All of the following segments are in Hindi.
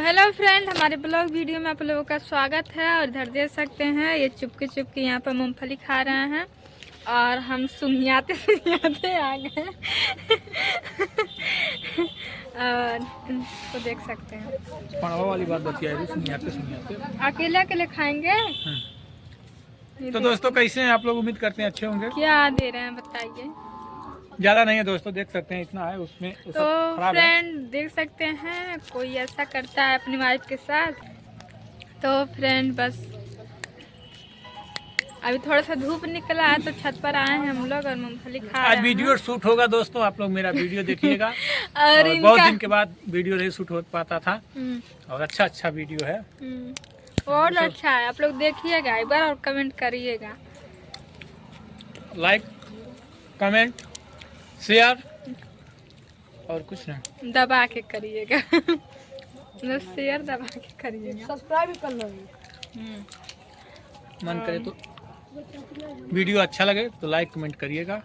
हेलो फ्रेंड, हमारे ब्लॉग वीडियो में आप लोगों का स्वागत है। और इधर देख सकते हैं ये चुपके चुपके यहाँ पर मूंगफली खा रहे हैं और हम सुनियाते सुनियाते आ गए और इसको देख सकते हैं। पढ़वा वाली बात बतिया सुनियाते सुनियाते अकेले अकेले खाएंगे। तो दोस्तों कैसे हैं आप लोग? उम्मीद करते हैं अच्छे होंगे। क्या दे रहे हैं बताइए। ज़्यादा नहीं है दोस्तों, देख सकते हैं इतना है उसमें। तो फ्रेंड देख सकते हैं कोई ऐसा करता है अपनी वाइफ के साथ। तो फ्रेंड बस अभी थोड़ा सा धूप निकला है तो छत पर आए हैं हम लोग और मूंगफली खा रहे हैं। आज वीडियो शूट होगा दोस्तों, आप लोग मेरा वीडियो देखिएगा। और बहुत दिन के बाद वीडियो नहीं शूट हो पाता था और अच्छा वीडियो है। और अच्छा है, आप लोग देखिएगा एक बार और कमेंट करिएगा। लाइक कमेंट शेयर और कुछ नहीं, दबा के करिएगा शेयर दबा के करिएगा, सब्सक्राइब भी कर लो। मन करे तो वीडियो अच्छा लगे तो लाइक कमेंट करिएगा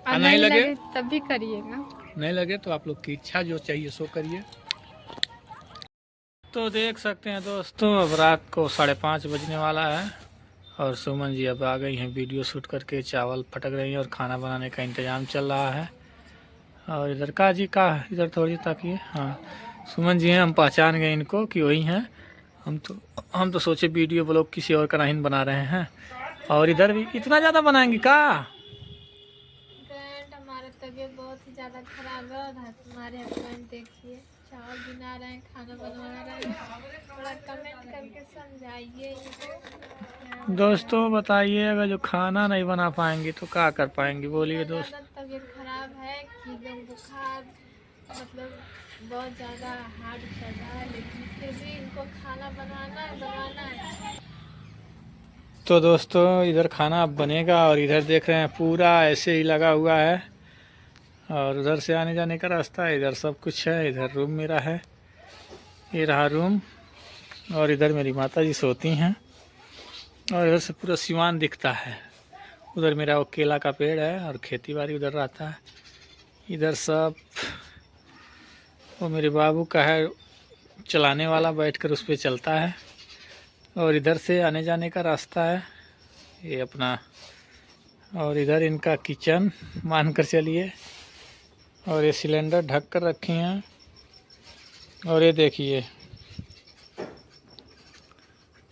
और नहीं लगे तब भी करिएगा। नहीं लगे तो आप लोग की इच्छा जो चाहिए सो करिए। तो देख सकते हैं दोस्तों अब रात को 5:30 बजने वाला है और सुमन जी अब आ गई हैं वीडियो शूट करके। चावल फटक रही हैं और खाना बनाने का इंतज़ाम चल रहा है। और इधर का जी का इधर थोड़ी ताकिए, हाँ सुमन जी हैं, हम पहचान गए इनको कि वही हैं। हम तो सोचे वीडियो ब्लॉग किसी और का नहीं बना रहे हैं। और इधर भी इतना ज़्यादा बनाएंगे का? फ्रेंड हमारा तबीयत बहुत ही ज़्यादा खराब है और हमारे हस्बैंड देखिए चावल बना रहे हैं, खाना बनवा रहे हैं। थोड़ा कमेंट करके समझाइए इनको। दोस्तों बताइए, अगर जो खाना नहीं बना पाएंगे तो क्या कर पाएंगे? बोलिए दोस्त। तबीयत खराब है कि एकदम बुखार, मतलब बहुत ज़्यादा हार्ड चल रहा है, लेकिन फिर भी इनको खाना बनाना है। तो दोस्तों इधर खाना अब बनेगा और इधर देख रहे हैं पूरा ऐसे ही लगा हुआ है और उधर से आने जाने का रास्ता है। इधर सब कुछ है, इधर रूम मेरा है, ये रहा रूम। और इधर मेरी माता जी सोती हैं और इधर से पूरा सिवान दिखता है। उधर मेरा वो केला का पेड़ है और खेती बाड़ी उधर रहता है। इधर सब वो मेरे बाबू का है, चलाने वाला बैठकर उस पर चलता है। और इधर से आने जाने का रास्ता है ये अपना। और इधर इनका किचन मान कर चलिए। और ये सिलेंडर ढक कर रखी हैं। और ये देखिए,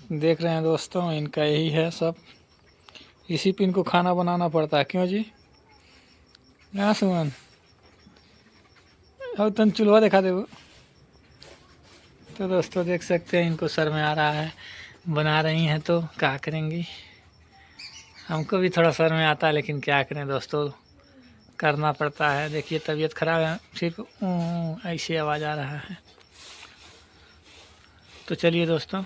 देख रहे हैं दोस्तों इनका यही है सब। इसी पे इनको खाना बनाना पड़ता है, क्यों जी? यहाँ सुमन अब तुम चूल्हा दिखा दे। तो दोस्तों देख सकते हैं इनको सर में आ रहा है, बना रही हैं तो क्या करेंगी। हमको भी थोड़ा सर में आता है लेकिन क्या करें दोस्तों, करना पड़ता है। देखिए तबीयत खराब है, सिर्फ ऐसे आवाज़ आ रहा है। तो चलिए दोस्तों